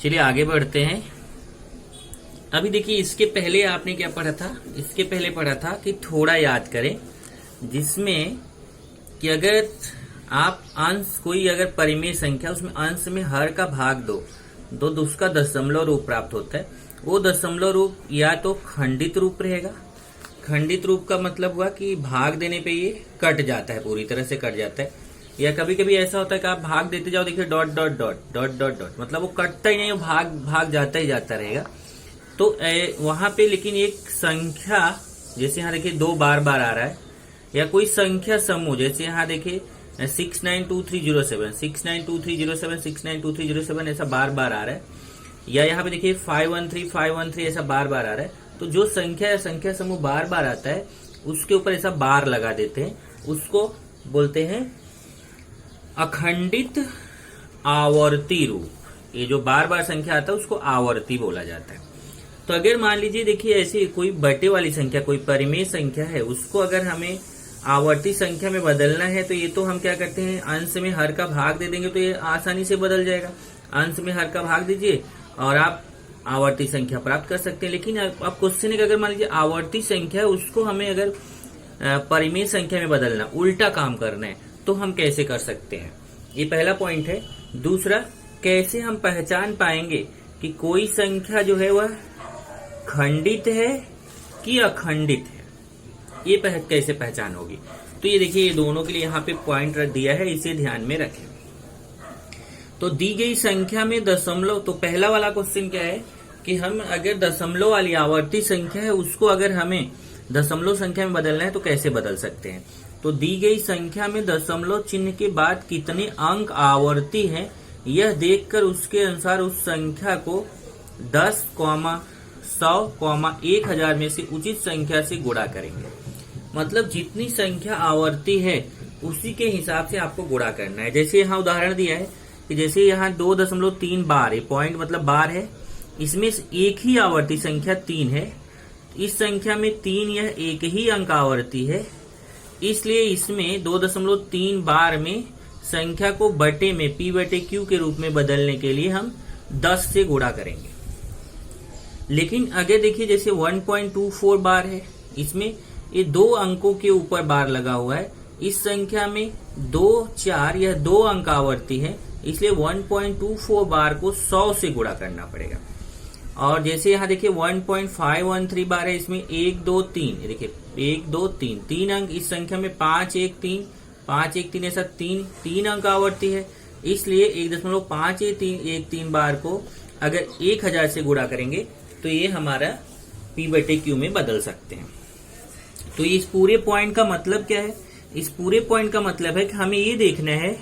चलिए आगे बढ़ते हैं। अभी देखिए इसके पहले आपने क्या पढ़ा था, इसके पहले पढ़ा था कि थोड़ा याद करें, जिसमें कि अगर आप अंश कोई अगर परिमेय संख्या उसमें अंश में हर का भाग दो तो उसका दशमलव रूप प्राप्त होता है। वो दशमलव रूप या तो खंडित रूप रहेगा, खंडित रूप का मतलब हुआ कि भाग देने पे ये कट जाता है, पूरी तरह से कट जाता है। या कभी कभी ऐसा होता है कि आप भाग देते जाओ, देखिए dot dot dot dot dot dot, मतलब वो कटता ही नहीं, वो भाग जाता ही जाता रहेगा। तो वहां पे लेकिन एक संख्या, जैसे यहाँ देखिए 2 बार बार आ रहा है, या कोई संख्या समूह, जैसे यहाँ देखिए 692307 692307 692307 ऐसा बार बार आ रहा है, या यहाँ पे देखिए 513 ऐसा बार बार आ रहा है। तो जो संख्या समूह बार बार आता है उसके ऊपर ऐसा बार लगा देते हैं, उसको बोलते हैं अखंडित आवर्ती रूप। ये जो बार बार संख्या आता है उसको आवर्ती बोला जाता है। तो अगर मान लीजिए देखिए ऐसी कोई बटे वाली संख्या, कोई परिमेय संख्या है, उसको अगर हमें आवर्ती संख्या में बदलना है तो ये तो हम क्या करते हैं, अंश में हर का भाग दे देंगे तो ये आसानी से बदल जाएगा। अंश में हर का भाग दीजिए और आप आवर्ती संख्या प्राप्त कर सकते हैं। लेकिन अब क्वेश्चन है कि अगर मान लीजिए आवर्ती संख्या है उसको हमें अगर परिमेय संख्या में बदलना, उल्टा काम करना है, तो हम कैसे कर सकते हैं, ये पहला पॉइंट है। दूसरा, कैसे हम पहचान पाएंगे कि कोई संख्या जो है वह खंडित है कि अखंडित है, ये कैसे पहचान होगी। तो ये देखिए ये दोनों के लिए यहाँ पे पॉइंट रख दिया है, इसे ध्यान में रखें। तो दी गई संख्या में दशमलव, तो पहला वाला क्वेश्चन क्या है कि हम अगर दशमलव वाली आवर्ती संख्या है उसको अगर हमें दशमलव संख्या में बदलना है तो कैसे बदल सकते हैं। तो दी गई संख्या में दशमलव चिन्ह के बाद कितने अंक आवर्ती हैं यह देखकर उसके अनुसार उस संख्या को 10, 100, 1000 में से उचित संख्या से गुणा करेंगे। मतलब जितनी संख्या आवर्ती है उसी के हिसाब से आपको गुणा करना है। जैसे यहाँ उदाहरण दिया है कि जैसे यहाँ 2.3 बार है, पॉइंट मतलब बार है, इसमें एक ही आवर्ती संख्या 3 है, इस संख्या में 3 यह एक ही अंक आवर्ती है, इसलिए इसमें 2.3 बार में संख्या को बटे में p/q के रूप में बदलने के लिए हम 10 से गुणा करेंगे। लेकिन अगर देखिए जैसे 1.24 बार है, इसमें ये 2 अंकों के ऊपर बार लगा हुआ है, इस संख्या में 2, 4 यह 2 अंक आवर्ती है, इसलिए 1.24 बार को 100 से गुणा करना पड़ेगा। और जैसे यहाँ देखिए 1.513 बार है, इसमें 1, 2, 3, देखिए 1, 2, 3 अंक, इस संख्या में 5, 1, 3 ऐसा 3 अंक आवर्ती है, इसलिए 1.513 बार को अगर 1000 से गुणा करेंगे तो ये हमारा p/q में बदल सकते हैं। तो इस पूरे पॉइंट का मतलब क्या है, इस पूरे पॉइंट का मतलब है कि हमें ये देखना है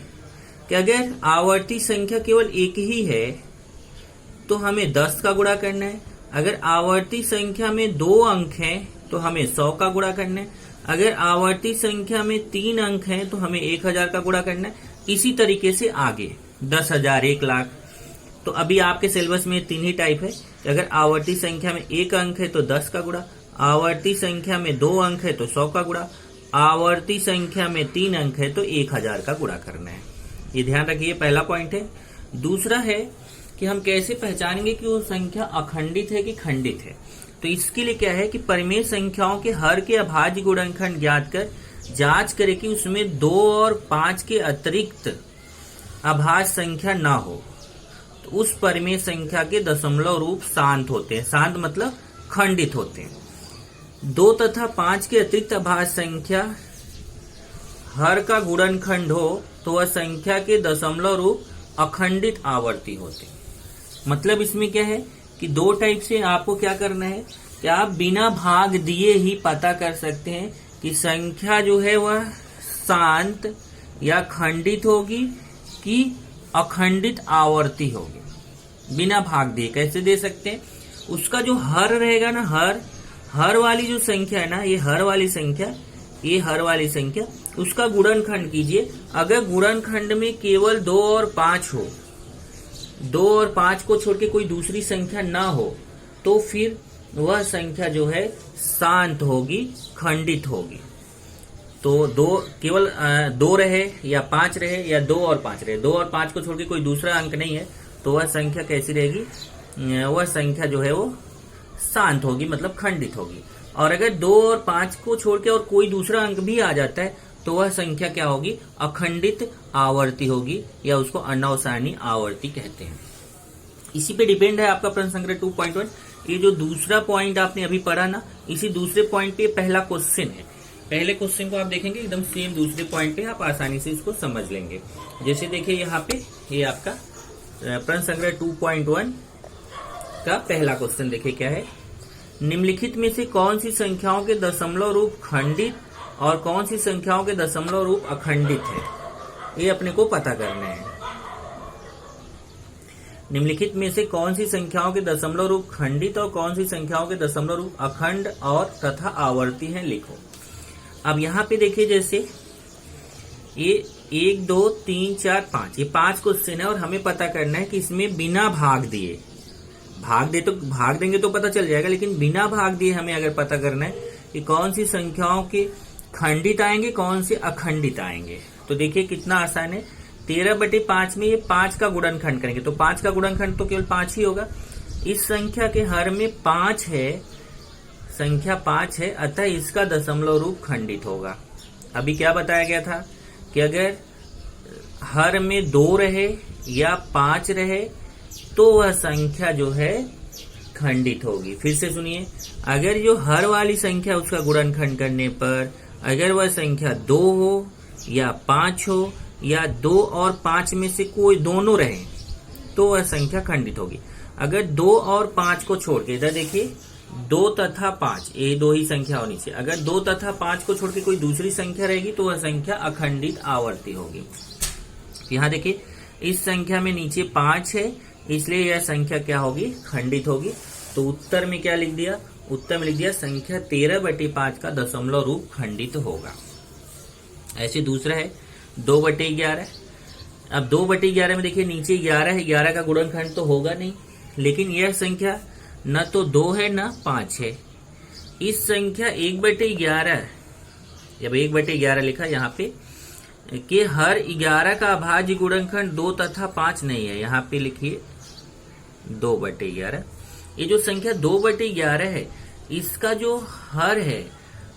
कि अगर आवर्ती संख्या केवल एक ही है तो हमें 10 का गुणा करना है, अगर आवर्ती संख्या में 2 अंक हैं तो हमें 100 का गुणा करना है, अगर आवर्ती संख्या में 3 अंक हैं तो हमें 1000 का गुणा करना है। इसी तरीके से आगे 10,000, 1,00,000। तो अभी आपके सिलेबस में 3 ही टाइप है, अगर आवर्ती संख्या में 1 अंक है तो 10 का गुणा, आवर्ती संख्या में 2 अंक है तो 100 का गुणा, आवर्ती संख्या में 3 अंक है तो 1000 का गुणा करना है। ये ध्यान रखिए, पहला पॉइंट है। दूसरा है कि हम कैसे पहचानेंगे कि वो संख्या अखंडित है कि खंडित है। तो इसके लिए क्या है कि परिमेय संख्याओं के हर के अभाज्य गुणनखंड ज्ञात कर जांच करें कि उसमें 2 और 5 के अतिरिक्त अभाज्य संख्या ना हो, तो उस परिमेय संख्या के दशमलव रूप शांत होते हैं। शांत मतलब खंडित होते हैं। 2 तथा 5 के अतिरिक्त अभाज्य संख्या हर का गुणनखंड हो तो वह संख्या के दशमलव रूप अखंडित आवर्ती होते हैं। मतलब इसमें क्या है कि 2 टाइप से आपको क्या करना है कि आप बिना भाग दिए ही पता कर सकते हैं कि संख्या जो है वह शांत या खंडित होगी कि अखंडित आवर्ती होगी। बिना भाग दिए कैसे दे सकते हैं, उसका जो हर रहेगा ना, हर वाली जो संख्या है ना, ये हर वाली संख्या उसका गुणनखंड कीजिए। अगर गुणनखंड में केवल 2 और 5 हो, 2 और 5 को छोड़ के कोई दूसरी संख्या ना हो, तो फिर वह संख्या जो है शांत होगी, खंडित होगी। तो केवल 2 रहे या 5 रहे या 2 और 5 रहे, 2 और 5 को छोड़ के कोई दूसरा अंक नहीं है, तो वह संख्या कैसी रहेगी, वह संख्या जो है वो शांत होगी, मतलब खंडित होगी। और अगर 2 और 5 को छोड़ के और कोई दूसरा अंक भी आ जाता है तो वह संख्या क्या होगी, अखंडित आवर्ती होगी, या उसको अनवसानी आवर्ती कहते हैं। इसी पे डिपेंड है आपका प्रश्न संग्रह 2.1। ये जो दूसरा पॉइंट आपने अभी पढ़ा ना, इसी दूसरे पॉइंट पे पहला क्वेश्चन है। पहले क्वेश्चन को आप देखेंगे एकदम सेम दूसरे पॉइंट पे आप आसानी से इसको समझ लेंगे। जैसे देखिए यहाँ पे ये आपका प्रश्न संग्रह 2.1 का पहला क्वेश्चन देखिए क्या है, निम्नलिखित में से कौन सी संख्याओं के दशमलव रूप खंडित और कौन सी संख्याओं के दशमलव रूप अखंडित है, ये अपने को पता करना है। निम्नलिखित में से कौन सी संख्याओं के दशमलव रूप खंडित और कौन सी संख्याओं के दशमलव रूप अखंड और तथा आवर्ती हैं, लिखो। अब यहाँ पे देखिए जैसे ये 1 2 3 4 5 ये 5 क्वेश्चन है और हमें पता करना है कि इसमें बिना भाग दिए, भाग देंगे तो पता चल जाएगा, लेकिन बिना भाग दिए हमें अगर पता करना है कि कौन सी संख्याओं के खंडित आएंगे कौन से अखंडित आएंगे। तो देखिए कितना आसान है, 13/5 में ये 5 का गुणनखंड करेंगे तो 5 का गुणनखंड तो केवल 5 ही होगा। इस संख्या के हर में 5 है, संख्या 5 है, अतः इसका दशमलव रूप खंडित होगा। अभी क्या बताया गया था कि अगर हर में 2 रहे या 5 रहे तो वह संख्या जो है खंडित होगी। फिर से सुनिए, अगर जो हर वाली संख्या उसका गुणनखंड करने पर अगर वह संख्या 2 हो या 5 हो या 2 और 5 में से कोई दोनों रहे तो वह संख्या खंडित होगी। अगर 2 और 5 को छोड़ के, इधर देखिए 2 तथा 5 ये 2 ही संख्या होनी चाहिए, अगर 2 तथा 5 को छोड़ के कोई दूसरी संख्या रहेगी तो वह संख्या अखंडित आवर्ती होगी। यहाँ देखिए इस संख्या में नीचे 5 है इसलिए यह संख्या क्या होगी, खंडित होगी। तो उत्तर में क्या लिख दिया, उत्तर में लिख दिया संख्या 13/5 का दशमलव रूप खंडित होगा। ऐसे दूसरा है 2/11। अब 2/11 में देखिए नीचे 11 है, 11 का गुणनखंड तो होगा नहीं, लेकिन यह संख्या न तो 2 है न 5 है। इस संख्या 1/11, जब 1/11 लिखा यहाँ पे कि हर 11 का अभाज्य गुणनखंड 2 तथा 5 नहीं है, यहाँ पे लिखिए 2/11। ये जो संख्या 2/11 है इसका जो हर है,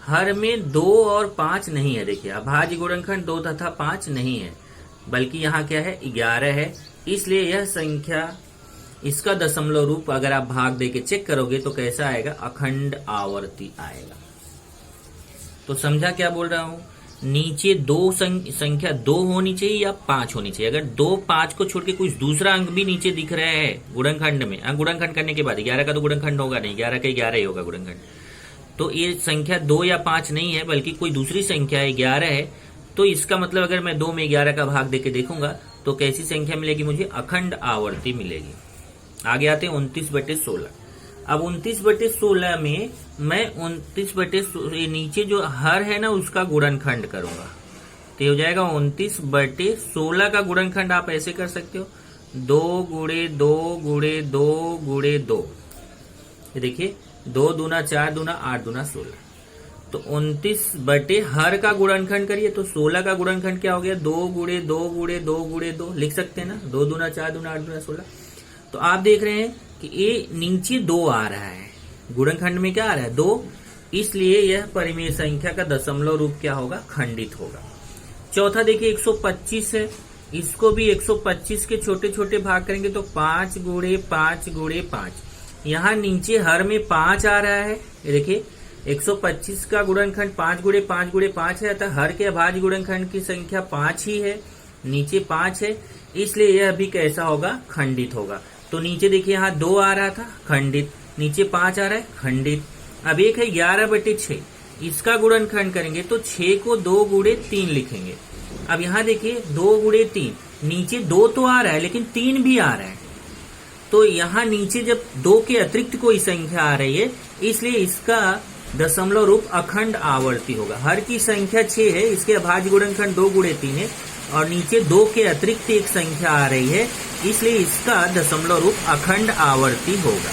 हर में 2 और 5 नहीं है। देखिए अभाज्य गुणनखंड 2 तथा 5 नहीं है, बल्कि यहाँ क्या है 11 है, इसलिए यह संख्या इसका दशमलव रूप अगर आप भाग दे के चेक करोगे तो कैसा आएगा, अखंड आवर्ती आएगा। तो समझा क्या बोल रहा हूं, नीचे संख्या 2 होनी चाहिए या 5 होनी चाहिए। अगर 2 5 को छोड़ के कुछ दूसरा अंक भी नीचे दिख रहा है गुणनखंड में, गुणनखंड करने के बाद 11 का तो गुणनखंड होगा नहीं, 11 का 11 ही होगा गुणनखंड, तो ये संख्या 2 या 5 नहीं है बल्कि कोई दूसरी संख्या है 11 है, तो इसका मतलब अगर मैं 2 में 11 का भाग देके देखूंगा तो कैसी संख्या मिलेगी मुझे, अखंड आवर्ती मिलेगी। आगे आते हैं 29/16। अब 29/16 में मैं 29/16 नीचे जो हर है ना उसका गुणनखंड करूंगा, तो हो जाएगा 29/16 का गुणनखंड आप ऐसे कर सकते हो 2 × 2 × 2 × 2। ये देखिए 2 दूना 4 दूना 8 दूना 16, तो 29 हर का गुणनखंड करिए तो 16 का गुणनखंड क्या हो गया, 2 × 2 × 2 × 2 लिख सकते हैं ना, 2 दूना 4 दूना 8 दूना 16। तो आप देख रहे हैं कि ये नीचे 2 आ रहा है, गुणनखंड में क्या आ रहा है 2, इसलिए यह परिमेय संख्या का दशमलव रूप क्या होगा, खंडित होगा। चौथा देखिए 125 है, इसको भी 125 के छोटे छोटे भाग करेंगे तो 5 × 5 × 5। यहाँ नीचे हर में 5 आ रहा है, ये देखिए 125 का गुणनखंड 5 × 5 × 5 है, अतः हर के अभाज्य गुणनखंड की संख्या 5 ही है, नीचे 5 है, इसलिए यह भी कैसा होगा, खंडित होगा। तो नीचे देखिए यहाँ 2 आ रहा था खंडित, नीचे 5 आ रहा है खंडित। अब एक है 11/6, इसका गुणनखंड करेंगे तो 6 को 2 × 3 लिखेंगे। अब यहाँ देखिए 2 × 3, नीचे 2 तो आ रहा है लेकिन 3 भी आ रहा है, तो यहाँ नीचे जब 2 के अतिरिक्त कोई संख्या आ रही है इसलिए इसका दशमलव रूप अखंड आवर्ती होगा। हर की संख्या 6 है, इसके अभाज्य गुणनखंड 2 × 3 है और नीचे 2 के अतिरिक्त एक संख्या आ रही है, इसलिए इसका दशमलव रूप अखंड आवर्ती होगा।